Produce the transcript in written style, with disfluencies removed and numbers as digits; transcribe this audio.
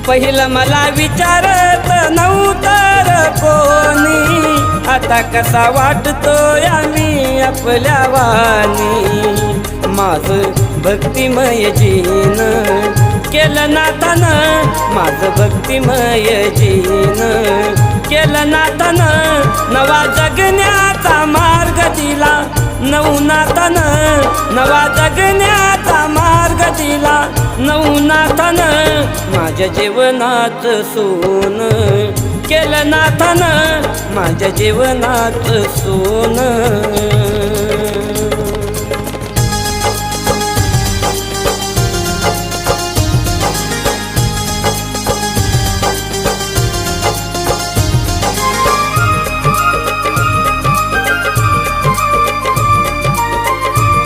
पहिलं मला विचारत नव्हतं र कोणी, आता कसा वाटतोय आम्ही आपल्या वाणी। माझं भक्तिमय जीवन केलं नाथानं, माझं भक्तिमय जीवन केलं नाथानं। नवा जगण्याचा मार्ग दिला नवनाथानं, नवा जगण्याचा मार्ग दिला नवनाथानं। माझ्या जीवनात सोन केलं नाथानं, माझ्या जीवनात सोन।